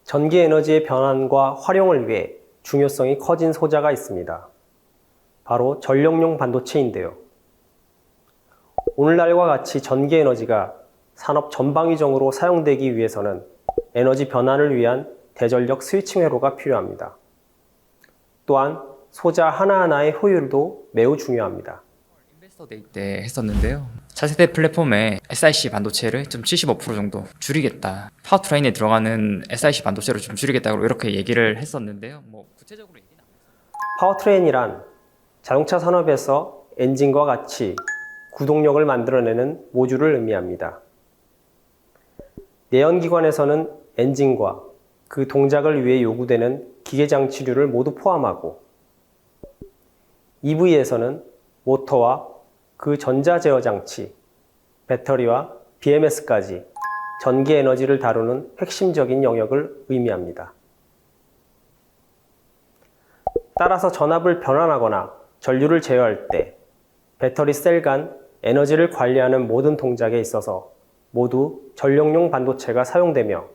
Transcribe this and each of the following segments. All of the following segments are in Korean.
전기 에너지의 변환과 활용을 위해 중요성이 커진 소자가 있습니다. 바로 전력용 반도체인데요. 오늘날과 같이 전기 에너지가 산업 전방위적으로 사용되기 위해서는 에너지 변환을 위한 대전력 스위칭 회로가 필요합니다. 또한 소자 하나하나의 효율도 매우 중요합니다. 인베스터 데이 때 했었는데요. 차세대 플랫폼에 SiC 반도체를 좀 75% 정도 줄이겠다. 파워트레인에 들어가는 SiC 반도체로 좀 줄이겠다고 이렇게 얘기를 했었는데요. 뭐 구체적으로 얘기는 안 했어요. 파워트레인이란 자동차 산업에서 엔진과 같이 구동력을 만들어내는 모듈을 의미합니다. 내연기관에서는 엔진과 그 동작을 위해 요구되는 기계장치류를 모두 포함하고 EV에서는 모터와 그 전자제어장치, 배터리와 BMS까지 전기 에너지를 다루는 핵심적인 영역을 의미합니다. 따라서 전압을 변환하거나 전류를 제어할 때 배터리 셀 간 에너지를 관리하는 모든 동작에 있어서 모두 전력용 반도체가 사용되며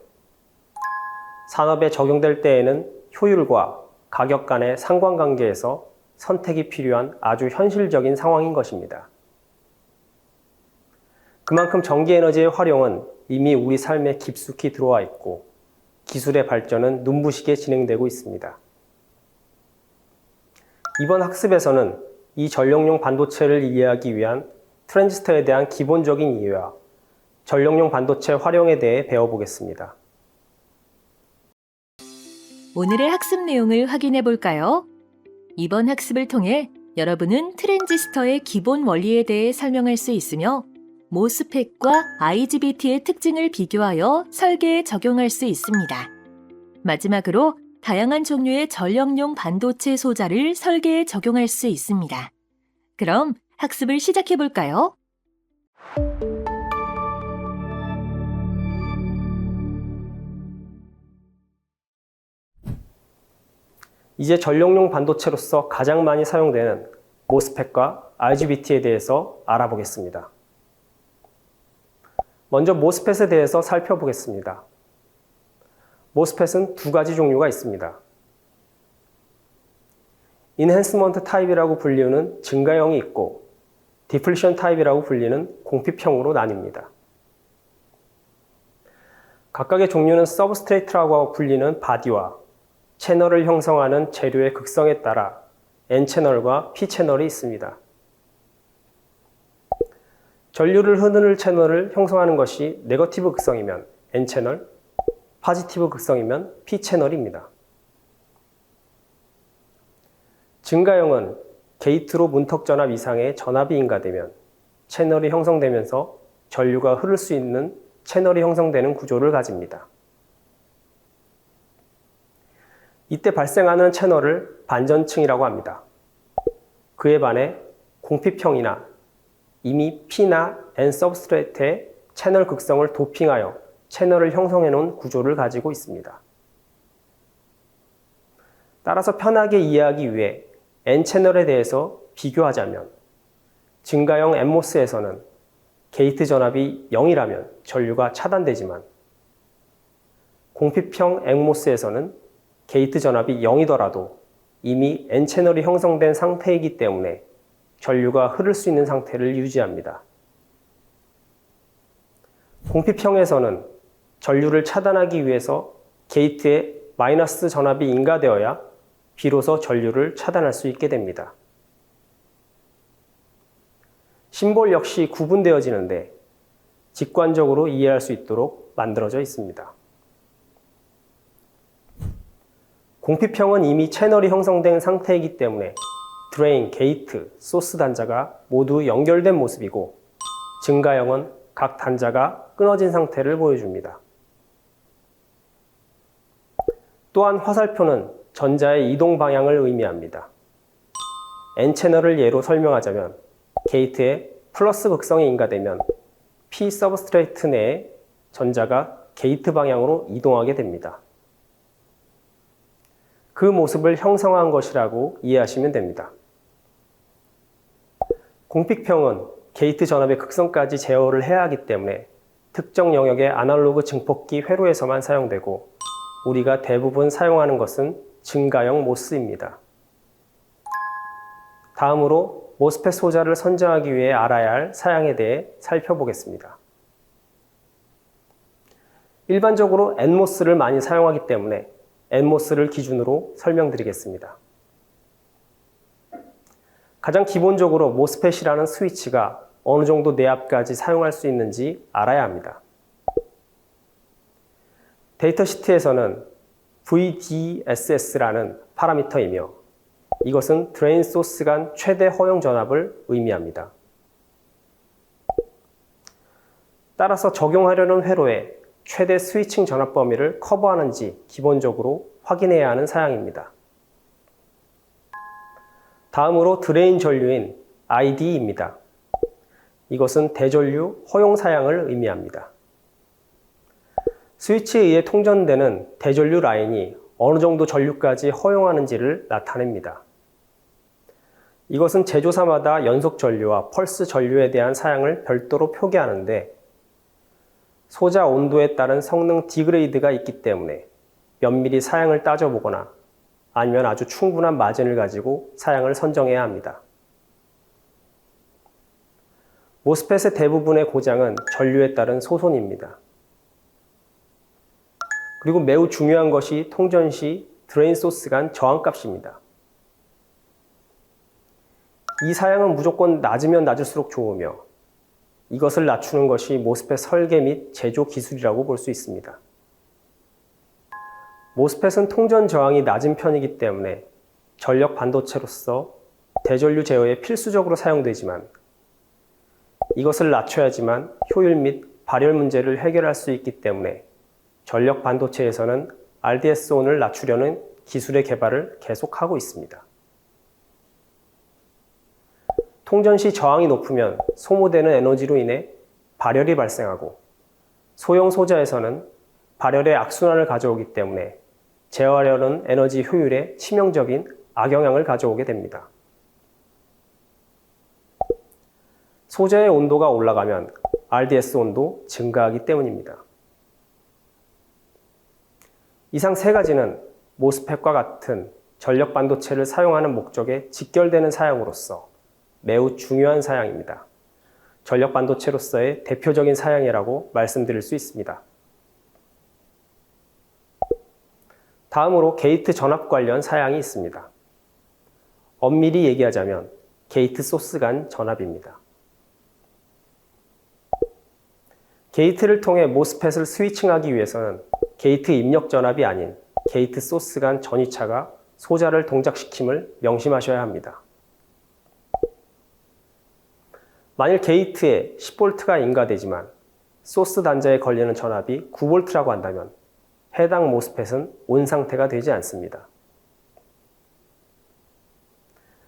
산업에 적용될 때에는 효율과 가격 간의 상관관계에서 선택이 필요한 아주 현실적인 상황인 것입니다. 그만큼 전기 에너지의 활용은 이미 우리 삶에 깊숙이 들어와 있고 기술의 발전은 눈부시게 진행되고 있습니다. 이번 학습에서는 이 전력용 반도체를 이해하기 위한 트랜지스터에 대한 기본적인 이해와 전력용 반도체 활용에 대해 배워보겠습니다. 오늘의 학습 내용을 확인해 볼까요? 이번 학습을 통해 여러분은 트랜지스터의 기본 원리에 대해 설명할 수 있으며 모스펫과 IGBT의 특징을 비교하여 설계에 적용할 수 있습니다. 마지막으로 다양한 종류의 전력용 반도체 소자를 설계에 적용할 수 있습니다. 그럼 학습을 시작해 볼까요? 이제 전력용 반도체로서 가장 많이 사용되는 모스펫과 IGBT에 대해서 알아보겠습니다. 먼저 모스펫에 대해서 살펴보겠습니다. 모스펫은 두 가지 종류가 있습니다. 인핸스먼트 타입이라고 불리는 증가형이 있고 디플리션 타입이라고 불리는 공핍형으로 나뉩니다. 각각의 종류는 서브스트레이트라고 불리는 바디와 채널을 형성하는 재료의 극성에 따라 N채널과 P채널이 있습니다. 전류를 흐르는 채널을 형성하는 것이 네거티브 극성이면 N채널, 포지티브 극성이면 P채널입니다. 증가형은 게이트로 문턱 전압 이상의 전압이 인가되면 채널이 형성되면서 전류가 흐를 수 있는 채널이 형성되는 구조를 가집니다. 이때 발생하는 채널을 반전층이라고 합니다. 그에 반해 공핍형이나 이미 P나 N 서브스트레이트의 채널 극성을 도핑하여 채널을 형성해 놓은 구조를 가지고 있습니다. 따라서 편하게 이해하기 위해 N채널에 대해서 비교하자면 증가형 NMOS에서는 게이트 전압이 0이라면 전류가 차단되지만 공핍형 NMOS에서는 게이트 전압이 0이더라도 이미 N채널이 형성된 상태이기 때문에 전류가 흐를 수 있는 상태를 유지합니다. 공핍형에서는 전류를 차단하기 위해서 게이트에 마이너스 전압이 인가되어야 비로소 전류를 차단할 수 있게 됩니다. 심볼 역시 구분되어지는데 직관적으로 이해할 수 있도록 만들어져 있습니다. 공핍형은 이미 채널이 형성된 상태이기 때문에 드레인, 게이트, 소스 단자가 모두 연결된 모습이고 증가형은 각 단자가 끊어진 상태를 보여줍니다. 또한 화살표는 전자의 이동 방향을 의미합니다. N채널을 예로 설명하자면 게이트에 플러스 극성이 인가되면 P 서브스트레이트 내에 전자가 게이트 방향으로 이동하게 됩니다. 그 모습을 형성한 것이라고 이해하시면 됩니다. 공핍형은 게이트 전압의 극성까지 제어를 해야 하기 때문에 특정 영역의 아날로그 증폭기 회로에서만 사용되고 우리가 대부분 사용하는 것은 증가형 모스입니다. 다음으로 모스펫 소자를 선정하기 위해 알아야 할 사양에 대해 살펴보겠습니다. 일반적으로 NMOS를 많이 사용하기 때문에 NMOS를 기준으로 설명드리겠습니다. 가장 기본적으로 모스펫이라는 스위치가 어느 정도 내압까지 사용할 수 있는지 알아야 합니다. 데이터시트에서는 VDSS라는 파라미터이며 이것은 드레인 소스 간 최대 허용 전압을 의미합니다. 따라서 적용하려는 회로에 최대 스위칭 전압 범위를 커버하는지 기본적으로 확인해야 하는 사양입니다. 다음으로 드레인 전류인 ID입니다. 이것은 대전류 허용 사양을 의미합니다. 스위치에 의해 통전되는 대전류 라인이 어느 정도 전류까지 허용하는지를 나타냅니다. 이것은 제조사마다 연속 전류와 펄스 전류에 대한 사양을 별도로 표기하는데 소자 온도에 따른 성능 디그레이드가 있기 때문에 면밀히 사양을 따져보거나 아니면 아주 충분한 마진을 가지고 사양을 선정해야 합니다. 모스펫의 대부분의 고장은 전류에 따른 소손입니다. 그리고 매우 중요한 것이 통전 시 드레인 소스 간 저항값입니다. 이 사양은 무조건 낮으면 낮을수록 좋으며 이것을 낮추는 것이 모스펫 설계 및 제조 기술이라고 볼 수 있습니다. 모스펫은 통전 저항이 낮은 편이기 때문에 전력 반도체로서 대전류 제어에 필수적으로 사용되지만 이것을 낮춰야지만 효율 및 발열 문제를 해결할 수 있기 때문에 전력 반도체에서는 RDS-on을 낮추려는 기술의 개발을 계속하고 있습니다. 통전 시 저항이 높으면 소모되는 에너지로 인해 발열이 발생하고 소형 소자에서는 발열의 악순환을 가져오기 때문에 제어하려는 에너지 효율에 치명적인 악영향을 가져오게 됩니다. 소자의 온도가 올라가면 RDS 온도 증가하기 때문입니다. 이상 세 가지는 모스펫과 같은 전력 반도체를 사용하는 목적에 직결되는 사양으로서 매우 중요한 사양입니다. 전력 반도체로서의 대표적인 사양이라고 말씀드릴 수 있습니다. 다음으로 게이트 전압 관련 사양이 있습니다. 엄밀히 얘기하자면 게이트 소스 간 전압입니다. 게이트를 통해 모스펫을 스위칭하기 위해서는 게이트 입력 전압이 아닌 게이트 소스 간 전위차가 소자를 동작시킴을 명심하셔야 합니다. 만일 게이트에 10V가 인가되지만 소스 단자에 걸리는 전압이 9V라고 한다면 해당 모스펫은 온 상태가 되지 않습니다.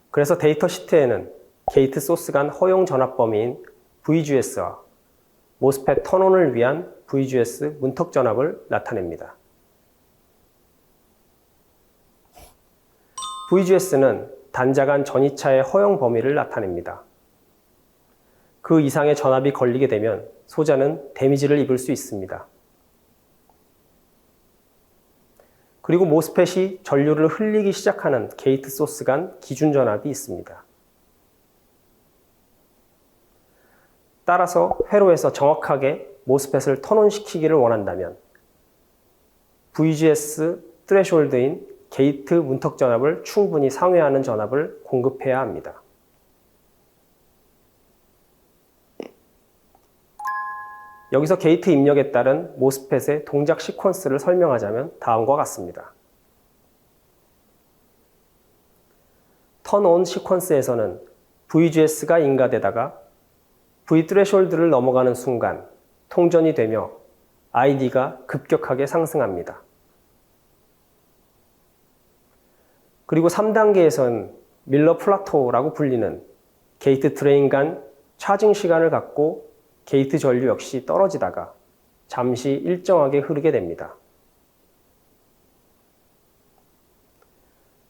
그래서 데이터 시트에는 게이트 소스 간 허용 전압 범위인 VGS와 모스펫 턴온을 위한 VGS 문턱 전압을 나타냅니다. VGS는 단자 간 전이차의 허용 범위를 나타냅니다. 그 이상의 전압이 걸리게 되면 소자는 데미지를 입을 수 있습니다. 그리고 모스펫이 전류를 흘리기 시작하는 게이트 소스 간 기준 전압이 있습니다. 따라서 회로에서 정확하게 모스펫을 턴온 시키기를 원한다면 VGS 트레숄드인 게이트 문턱 전압을 충분히 상회하는 전압을 공급해야 합니다. 여기서 게이트 입력에 따른 모스펫의 동작 시퀀스를 설명하자면 다음과 같습니다. 턴온 시퀀스에서는 VGS가 인가되다가 V 트레숄드를 넘어가는 순간 통전이 되며 ID가 급격하게 상승합니다. 그리고 3단계에서는 밀러 플라토라고 불리는 게이트 드레인 간 차징 시간을 갖고 게이트 전류 역시 떨어지다가 잠시 일정하게 흐르게 됩니다.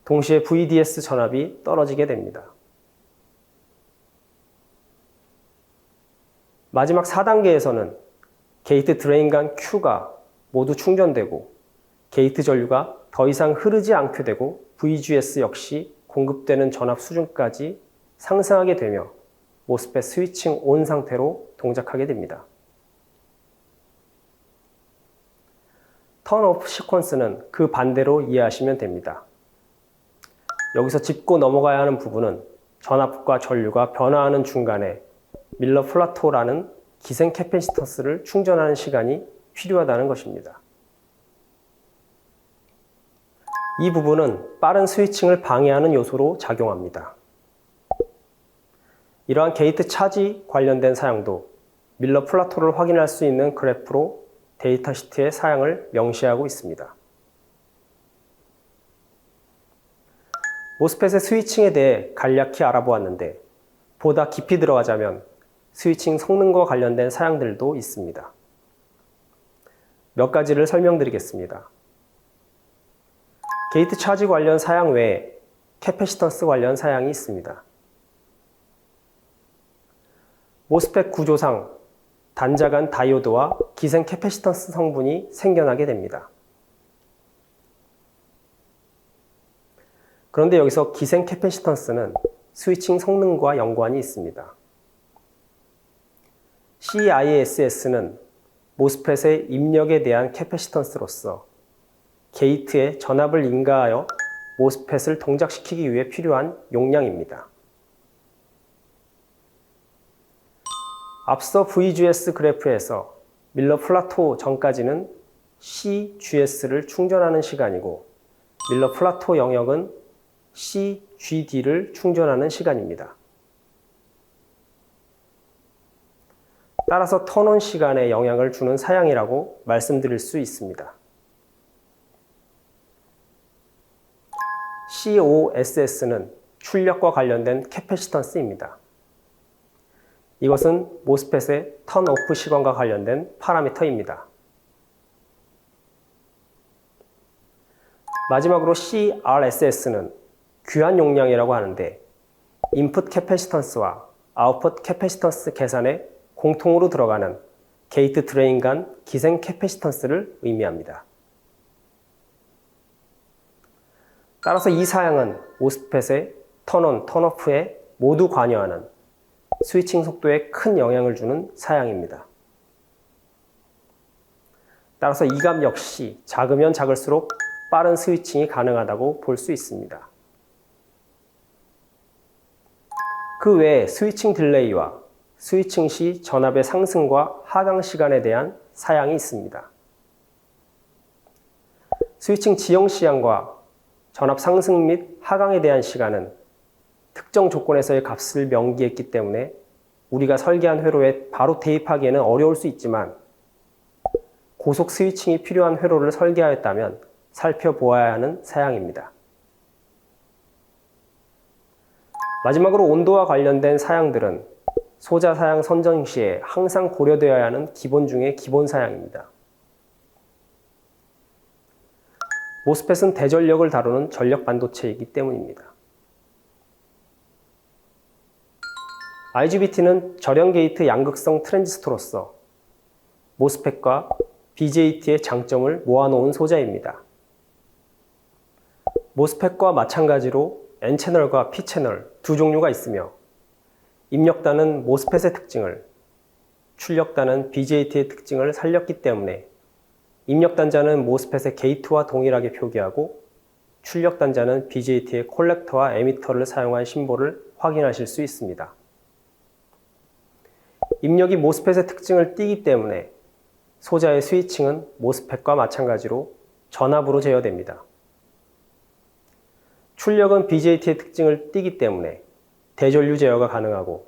동시에 VDS 전압이 떨어지게 됩니다. 마지막 4단계에서는 게이트 드레인 간 Q가 모두 충전되고 게이트 전류가 더 이상 흐르지 않게 되고 VGS 역시 공급되는 전압 수준까지 상승하게 되며 모스펫 스위칭 온 상태로 동작하게 됩니다. 턴오프 시퀀스는 그 반대로 이해하시면 됩니다. 여기서 짚고 넘어가야 하는 부분은 전압과 전류가 변화하는 중간에 밀러 플라토라는 기생 캐패시턴스를 충전하는 시간이 필요하다는 것입니다. 이 부분은 빠른 스위칭을 방해하는 요소로 작용합니다. 이러한 게이트 차지 관련된 사양도 밀러 플라토를 확인할 수 있는 그래프로 데이터 시트의 사양을 명시하고 있습니다. 모스펫의 스위칭에 대해 간략히 알아보았는데 보다 깊이 들어가자면 스위칭 성능과 관련된 사양들도 있습니다. 몇 가지를 설명드리겠습니다. 게이트 차지 관련 사양 외에 캐패시턴스 관련 사양이 있습니다. 모스펫 구조상 단자간 다이오드와 기생 캐패시턴스 성분이 생겨나게 됩니다. 그런데 여기서 기생 캐패시턴스는 스위칭 성능과 연관이 있습니다. CISS는 모스펫의 입력에 대한 캐패시턴스로서 게이트에 전압을 인가하여 모스펫을 동작시키기 위해 필요한 용량입니다. 앞서 VGS 그래프에서 밀러 플라토 전까지는 CGS를 충전하는 시간이고 밀러 플라토 영역은 CGD를 충전하는 시간입니다. 따라서 턴온 시간에 영향을 주는 사양이라고 말씀드릴 수 있습니다. COSS는 출력과 관련된 캐패시턴스입니다. 이것은 모스펫의 턴오프 시간과 관련된 파라미터입니다. 마지막으로 CRSS는 귀환 용량이라고 하는데 인풋 캐패시턴스와 아웃풋 캐패시턴스 계산에 공통으로 들어가는 게이트 드레인 간 기생 캐패시턴스를 의미합니다. 따라서 이 사양은 모스펫의 턴온, 턴오프에 모두 관여하는 스위칭 속도에 큰 영향을 주는 사양입니다. 따라서 이 값 역시 작으면 작을수록 빠른 스위칭이 가능하다고 볼 수 있습니다. 그 외에 스위칭 딜레이와 스위칭 시 전압의 상승과 하강 시간에 대한 사양이 있습니다. 스위칭 지형 시향과 전압 상승 및 하강에 대한 시간은 특정 조건에서의 값을 명기했기 때문에 우리가 설계한 회로에 바로 대입하기에는 어려울 수 있지만 고속 스위칭이 필요한 회로를 설계하였다면 살펴보아야 하는 사양입니다. 마지막으로 온도와 관련된 사양들은 소자 사양 선정 시에 항상 고려되어야 하는 기본 중의 기본 사양입니다. 모스펫은 대전력을 다루는 전력 반도체이기 때문입니다. IGBT는 절연 게이트 양극성 트랜지스터로서 모스펫과 BJT의 장점을 모아놓은 소자입니다. 모스펫과 마찬가지로 N채널과 P채널 두 종류가 있으며 입력단은 모스펫의 특징을, 출력단은 BJT의 특징을 살렸기 때문에 입력단자는 모스펫의 게이트와 동일하게 표기하고 출력단자는 BJT의 콜렉터와 에미터를 사용한 심볼을 확인하실 수 있습니다. 입력이 모스펫의 특징을 띠기 때문에 소자의 스위칭은 모스펫과 마찬가지로 전압으로 제어됩니다. 출력은 BJT의 특징을 띠기 때문에 대전류 제어가 가능하고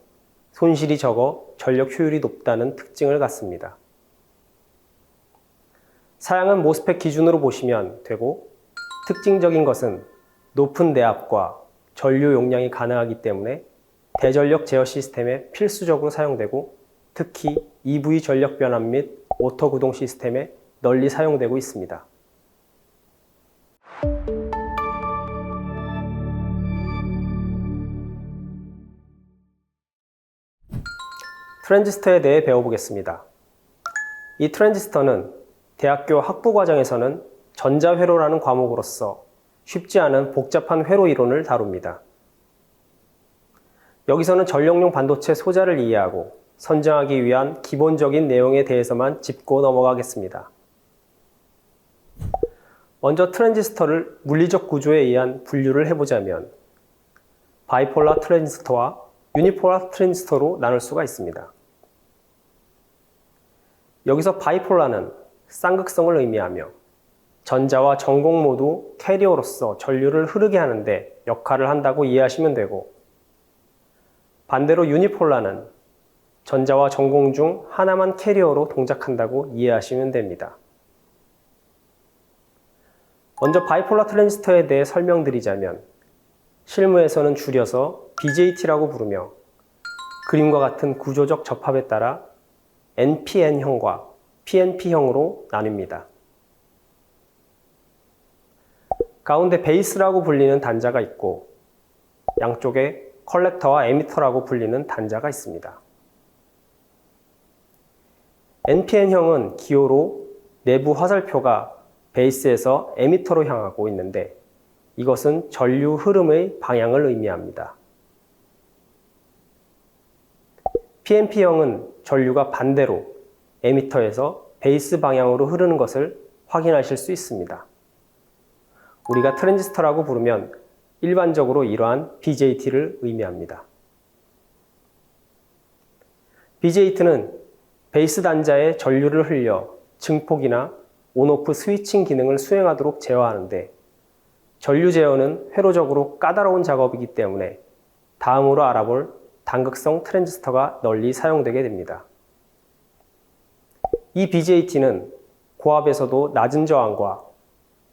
손실이 적어 전력 효율이 높다는 특징을 갖습니다. 사양은 모스펫 기준으로 보시면 되고 특징적인 것은 높은 내압과 전류 용량이 가능하기 때문에 대전력 제어 시스템에 필수적으로 사용되고 특히 EV 전력 변환 및 오토 구동 시스템에 널리 사용되고 있습니다. 트랜지스터에 대해 배워보겠습니다. 이 트랜지스터는 대학교 학부 과정에서는 전자회로라는 과목으로서 쉽지 않은 복잡한 회로 이론을 다룹니다. 여기서는 전력용 반도체 소자를 이해하고 선정하기 위한 기본적인 내용에 대해서만 짚고 넘어가겠습니다. 먼저 트랜지스터를 물리적 구조에 의한 분류를 해보자면 바이폴라 트랜지스터와 유니폴라 트랜지스터로 나눌 수가 있습니다. 여기서 바이폴라는 쌍극성을 의미하며 전자와 전공 모두 캐리어로서 전류를 흐르게 하는데 역할을 한다고 이해하시면 되고, 반대로 유니폴라는 전자와 전공 중 하나만 캐리어로 동작한다고 이해하시면 됩니다. 먼저 바이폴라 트랜지스터에 대해 설명드리자면 실무에서는 줄여서 BJT라고 부르며 그림과 같은 구조적 접합에 따라 NPN형과 PNP형으로 나뉩니다. 가운데 베이스라고 불리는 단자가 있고 양쪽에 컬렉터와 에미터라고 불리는 단자가 있습니다. NPN형은 기호로 내부 화살표가 베이스에서 에미터로 향하고 있는데 이것은 전류 흐름의 방향을 의미합니다. PNP형은 전류가 반대로 에미터에서 베이스 방향으로 흐르는 것을 확인하실 수 있습니다. 우리가 트랜지스터라고 부르면 일반적으로 이러한 BJT를 의미합니다. BJT는 베이스 단자에 전류를 흘려 증폭이나 온오프 스위칭 기능을 수행하도록 제어하는데 전류 제어는 회로적으로 까다로운 작업이기 때문에 다음으로 알아볼 단극성 트랜지스터가 널리 사용되게 됩니다. 이 BJT는 고압에서도 낮은 저항과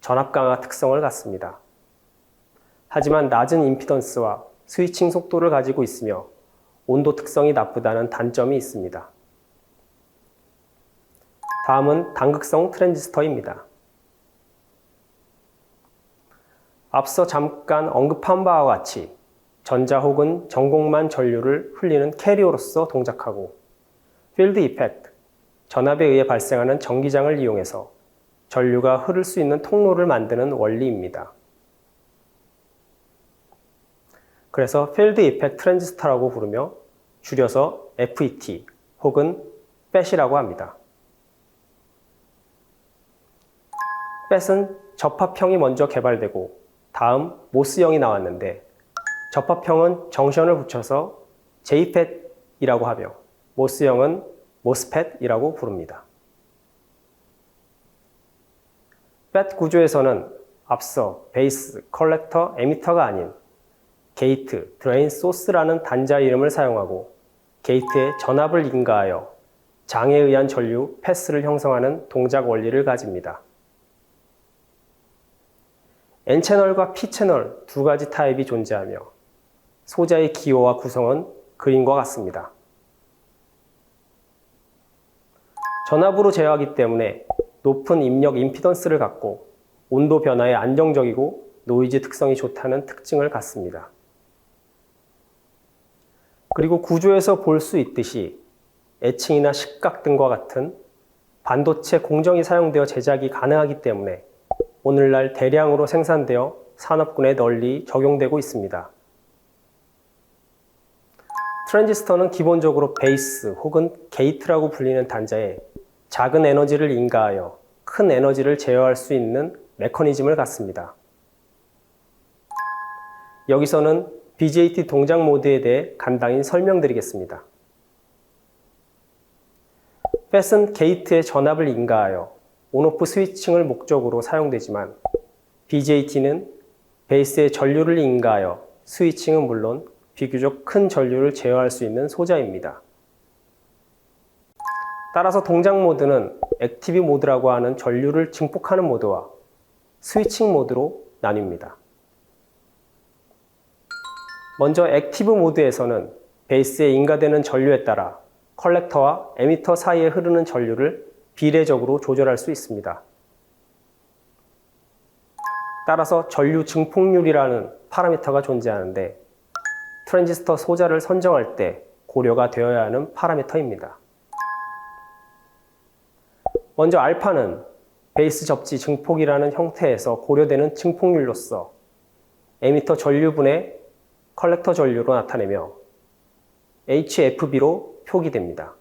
전압 강화 특성을 갖습니다. 하지만 낮은 임피던스와 스위칭 속도를 가지고 있으며 온도 특성이 나쁘다는 단점이 있습니다. 다음은 단극성 트랜지스터입니다. 앞서 잠깐 언급한 바와 같이 전자 혹은 전공만 전류를 흘리는 캐리어로서 동작하고 필드 이펙트, 전압에 의해 발생하는 전기장을 이용해서 전류가 흐를 수 있는 통로를 만드는 원리입니다. 그래서 필드 이펙트 트랜지스터라고 부르며 줄여서 FET 혹은 FET이라고 합니다. FET은 접합형이 먼저 개발되고 다음 모스형이 나왔는데 접합형은 정션을 붙여서 JFET이라고 하며 모스형은 MOSFET이라고 부릅니다. FET 구조에서는 앞서 베이스, 컬렉터, 에미터가 아닌 게이트, 드레인, 소스라는 단자 이름을 사용하고 게이트에 전압을 인가하여 장에 의한 전류, 패스를 형성하는 동작 원리를 가집니다. N채널과 P채널 두 가지 타입이 존재하며 소자의 기호와 구성은 그림과 같습니다. 전압으로 제어하기 때문에 높은 입력 임피던스를 갖고 온도 변화에 안정적이고 노이즈 특성이 좋다는 특징을 갖습니다. 그리고 구조에서 볼 수 있듯이 애칭이나 식각 등과 같은 반도체 공정이 사용되어 제작이 가능하기 때문에 오늘날 대량으로 생산되어 산업군에 널리 적용되고 있습니다. 트랜지스터는 기본적으로 베이스 혹은 게이트라고 불리는 단자에 작은 에너지를 인가하여 큰 에너지를 제어할 수 있는 메커니즘을 갖습니다. 여기서는 BJT 동작 모드에 대해 간단히 설명드리겠습니다. FET은 게이트에 전압을 인가하여 온오프 스위칭을 목적으로 사용되지만 BJT는 베이스에 전류를 인가하여 스위칭은 물론 비교적 큰 전류를 제어할 수 있는 소자입니다. 따라서 동작 모드는 액티브 모드라고 하는 전류를 증폭하는 모드와 스위칭 모드로 나뉩니다. 먼저 액티브 모드에서는 베이스에 인가되는 전류에 따라 컬렉터와 에미터 사이에 흐르는 전류를 비례적으로 조절할 수 있습니다. 따라서 전류 증폭률이라는 파라미터가 존재하는데 트랜지스터 소자를 선정할 때 고려가 되어야 하는 파라미터입니다. 먼저 알파는 베이스 접지 증폭이라는 형태에서 고려되는 증폭률로서 에미터 전류분의 컬렉터 전류로 나타내며 HFB로 표기됩니다.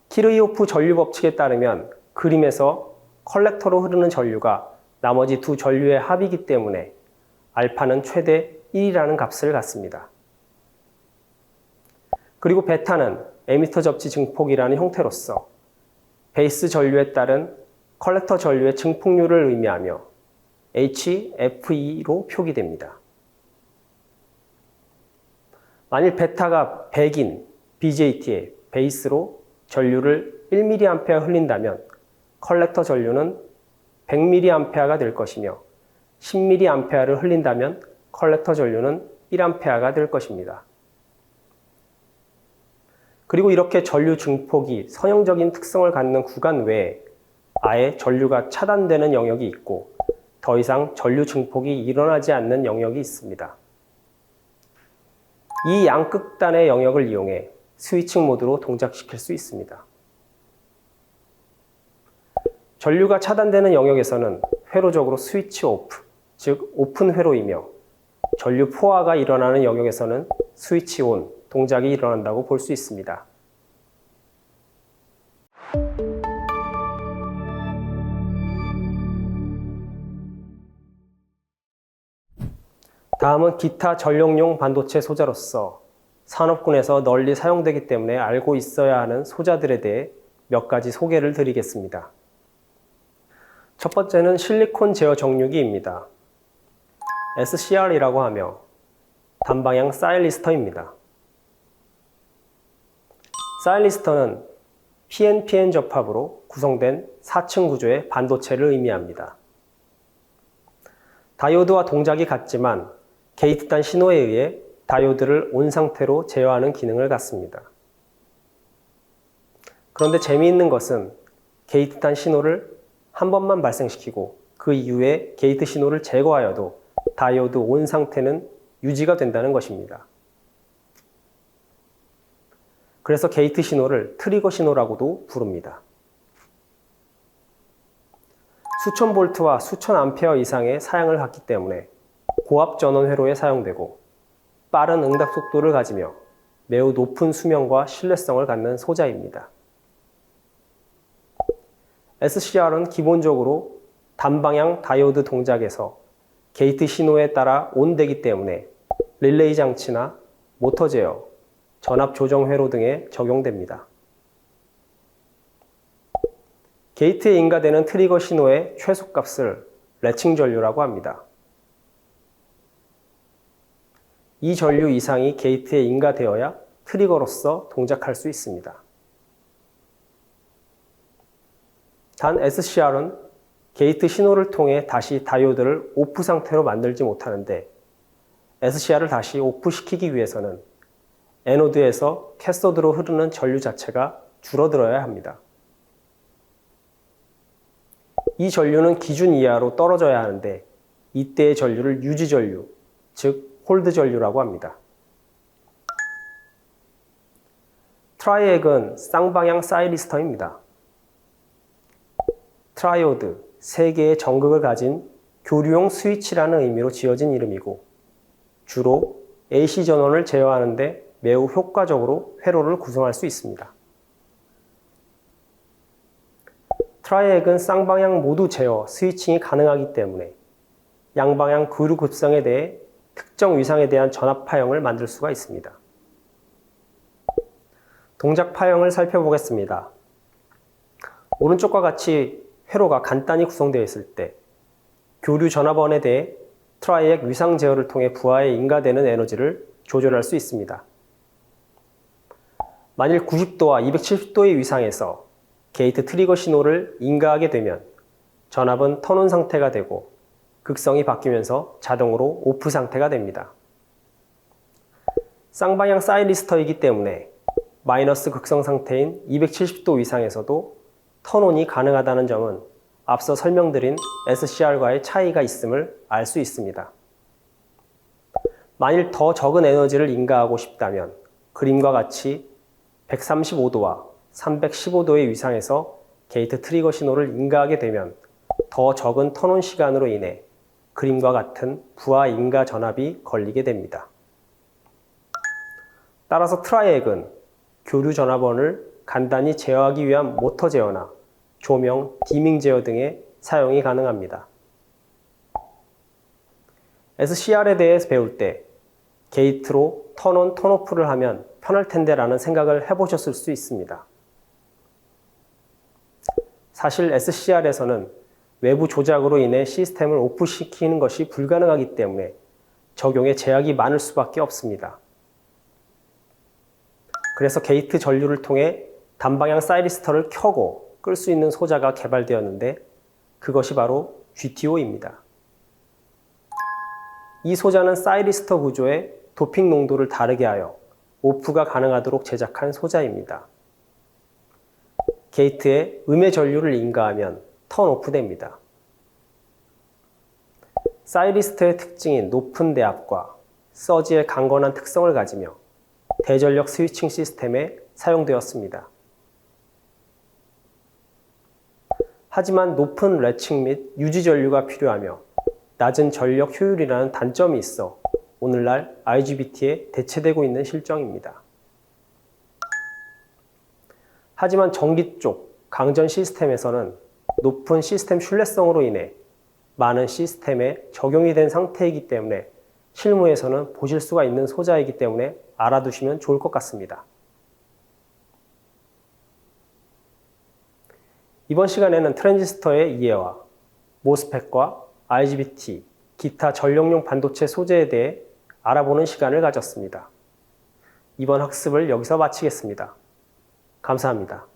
키르히오프 전류 법칙에 따르면 그림에서 컬렉터로 흐르는 전류가 나머지 두 전류의 합이기 때문에 알파는 최대 1이라는 값을 갖습니다. 그리고 베타는 에미터 접지 증폭이라는 형태로서 베이스 전류에 따른 컬렉터 전류의 증폭률을 의미하며 HFE로 표기됩니다. 만일 베타가 100인 BJT에 베이스로 전류를 1mA 흘린다면 컬렉터 전류는 100mA가 될 것이며 10mA를 흘린다면 컬렉터 전류는 1A가 될 것입니다. 그리고 이렇게 전류 증폭이 선형적인 특성을 갖는 구간 외에 아예 전류가 차단되는 영역이 있고 더 이상 전류 증폭이 일어나지 않는 영역이 있습니다. 이 양극단의 영역을 이용해 스위칭 모드로 동작시킬 수 있습니다. 전류가 차단되는 영역에서는 회로적으로 스위치 오프, 즉 오픈 회로이며 전류 포화가 일어나는 영역에서는 스위치 온, 동작이 일어난다고 볼 수 있습니다. 다음은 기타 전력용 반도체 소자로서 산업군에서 널리 사용되기 때문에 알고 있어야 하는 소자들에 대해 몇 가지 소개를 드리겠습니다. 첫 번째는 실리콘 제어 정류기입니다. SCR이라고 하며 단방향 사일리스터입니다. 사일리스터는 PNPN 접합으로 구성된 4층 구조의 반도체를 의미합니다. 다이오드와 동작이 같지만 게이트단 신호에 의해 다이오드를 온 상태로 제어하는 기능을 갖습니다. 그런데 재미있는 것은 게이트단 신호를 한 번만 발생시키고 그 이후에 게이트 신호를 제거하여도 다이오드 온 상태는 유지가 된다는 것입니다. 그래서 게이트 신호를 트리거 신호라고도 부릅니다. 수천 볼트와 수천 암페어 이상의 사양을 갖기 때문에 고압 전원 회로에 사용되고 빠른 응답 속도를 가지며 매우 높은 수명과 신뢰성을 갖는 소자입니다. SCR은 기본적으로 단방향 다이오드 동작에서 게이트 신호에 따라 온되기 때문에 릴레이 장치나 모터 제어, 전압 조정 회로 등에 적용됩니다. 게이트에 인가되는 트리거 신호의 최소값을 레칭 전류라고 합니다. 이 전류 이상이 게이트에 인가되어야 트리거로서 동작할 수 있습니다. 단 SCR은 게이트 신호를 통해 다시 다이오드를 오프 상태로 만들지 못하는데 SCR을 다시 오프시키기 위해서는 애노드에서 캐소드로 흐르는 전류 자체가 줄어들어야 합니다. 이 전류는 기준 이하로 떨어져야 하는데 이때의 전류를 유지 전류, 즉 홀드 전류라고 합니다. 트라이액은 쌍방향 사이리스터입니다. 트라이오드, 3개의 전극을 가진 교류용 스위치라는 의미로 지어진 이름이고 주로 AC 전원을 제어하는 데 매우 효과적으로 회로를 구성할 수 있습니다. 트라이액은 쌍방향 모두 제어, 스위칭이 가능하기 때문에 양방향 그룹 급성에 대해 특정 위상에 대한 전압 파형을 만들 수가 있습니다. 동작 파형을 살펴보겠습니다. 오른쪽과 같이 회로가 간단히 구성되어 있을 때 교류 전압원에 대해 트라이액 위상 제어를 통해 부하에 인가되는 에너지를 조절할 수 있습니다. 만일 90도와 270도의 위상에서 게이트 트리거 신호를 인가하게 되면 전압은 턴온 상태가 되고 극성이 바뀌면서 자동으로 오프 상태가 됩니다. 쌍방향 사이리스터이기 때문에 마이너스 극성 상태인 270도 이상에서도 턴온이 가능하다는 점은 앞서 설명드린 SCR과의 차이가 있음을 알 수 있습니다. 만일 더 적은 에너지를 인가하고 싶다면 그림과 같이 135도와 315도의 위상에서 게이트 트리거 신호를 인가하게 되면 더 적은 턴온 시간으로 인해 그림과 같은 부하 인가 전압이 걸리게 됩니다. 따라서 트라이액은 교류 전압원을 간단히 제어하기 위한 모터 제어나 조명, 디밍 제어 등의 사용이 가능합니다. SCR에 대해서 배울 때 게이트로 턴온, 턴오프를 하면 편할 텐데 라는 생각을 해보셨을 수 있습니다. 사실 SCR에서는 외부 조작으로 인해 시스템을 오프시키는 것이 불가능하기 때문에 적용에 제약이 많을 수밖에 없습니다. 그래서 게이트 전류를 통해 단방향 사이리스터를 켜고 끌 수 있는 소자가 개발되었는데 그것이 바로 GTO입니다. 이 소자는 사이리스터 구조의 도핑 농도를 다르게 하여 오프가 가능하도록 제작한 소자입니다. 게이트에 음의 전류를 인가하면 턴 오프 됩니다. 사이리스터의 특징인 높은 대압과 서지의 강건한 특성을 가지며 대전력 스위칭 시스템에 사용되었습니다. 하지만 높은 레칭 및 유지 전류가 필요하며 낮은 전력 효율이라는 단점이 있어 오늘날 IGBT에 대체되고 있는 실정입니다. 하지만 전기 쪽 강전 시스템에서는 높은 시스템 신뢰성으로 인해 많은 시스템에 적용이 된 상태이기 때문에 실무에서는 보실 수가 있는 소자이기 때문에 알아두시면 좋을 것 같습니다. 이번 시간에는 트랜지스터의 이해와 모스펫과 IGBT, 기타 전력용 반도체 소재에 대해 알아보는 시간을 가졌습니다. 이번 학습을 여기서 마치겠습니다. 감사합니다.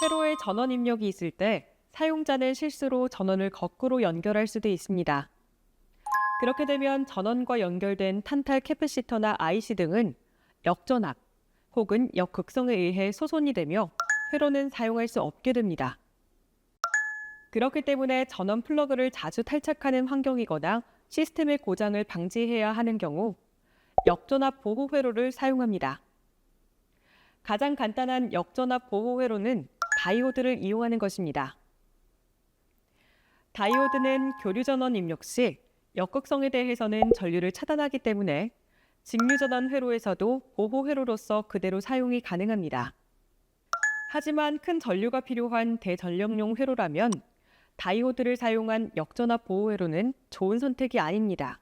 회로에 전원 입력이 있을 때 사용자는 실수로 전원을 거꾸로 연결할 수도 있습니다. 그렇게 되면 전원과 연결된 탄탈 캐패시터나 IC 등은 역전압 혹은 역극성에 의해 소손이 되며 회로는 사용할 수 없게 됩니다. 그렇기 때문에 전원 플러그를 자주 탈착하는 환경이거나 시스템의 고장을 방지해야 하는 경우 역전압 보호 회로를 사용합니다. 가장 간단한 역전압 보호 회로는 다이오드를 이용하는 것입니다. 다이오드는 교류 전원 입력 시 역극성에 대해서는 전류를 차단하기 때문에 직류 전원 회로에서도 보호 회로로서 그대로 사용이 가능합니다. 하지만 큰 전류가 필요한 대전력용 회로라면 다이오드를 사용한 역전압 보호 회로는 좋은 선택이 아닙니다.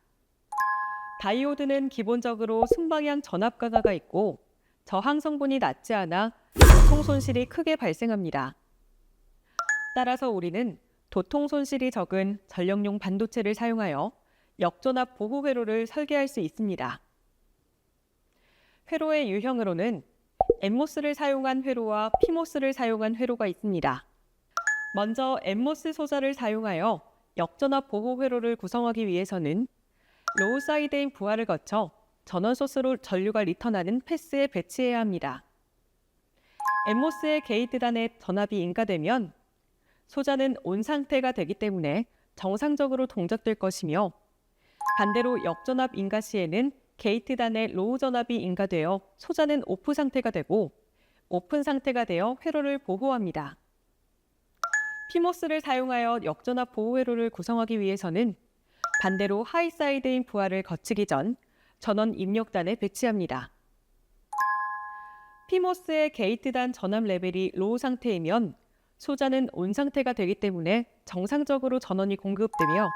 다이오드는 기본적으로 순방향 전압 가다가 있고 저항 성분이 낮지 않아 도통 손실이 크게 발생합니다. 따라서 우리는 도통 손실이 적은 전력용 반도체를 사용하여 역전압 보호 회로를 설계할 수 있습니다. 회로의 유형으로는 NMOS를 사용한 회로와 PMOS를 사용한 회로가 있습니다. 먼저 NMOS 소자를 사용하여 역전압 보호 회로를 구성하기 위해서는 로우 사이드인 부하를 거쳐 전원 소스로 전류가 리턴하는 패스에 배치해야 합니다. NMOS의 게이트단에 전압이 인가되면 소자는 온 상태가 되기 때문에 정상적으로 동작될 것이며 반대로 역전압 인가 시에는 게이트단에 로우 전압이 인가되어 소자는 오프 상태가 되고 오픈 상태가 되어 회로를 보호합니다. PMOS를 사용하여 역전압 보호 회로를 구성하기 위해서는 반대로 하이 사이드인 부하를 거치기 전 전원 입력단에 배치합니다. PMOS의 게이트단 전압 레벨이 로우 상태이면 소자는 온 상태가 되기 때문에 정상적으로 전원이 공급되며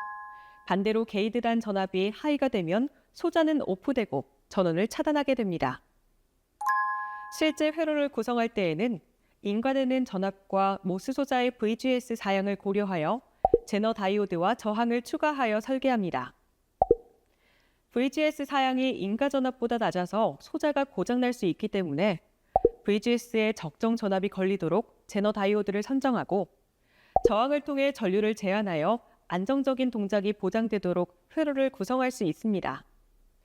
반대로 게이트단 전압이 하이가 되면 소자는 오프되고 전원을 차단하게 됩니다. 실제 회로를 구성할 때에는 인가되는 전압과 모스 소자의 VGS 사양을 고려하여 제너 다이오드와 저항을 추가하여 설계합니다. VGS 사양이 인가 전압보다 낮아서 소자가 고장날 수 있기 때문에 VGS에 적정 전압이 걸리도록 제너 다이오드를 선정하고 저항을 통해 전류를 제한하여 안정적인 동작이 보장되도록 회로를 구성할 수 있습니다.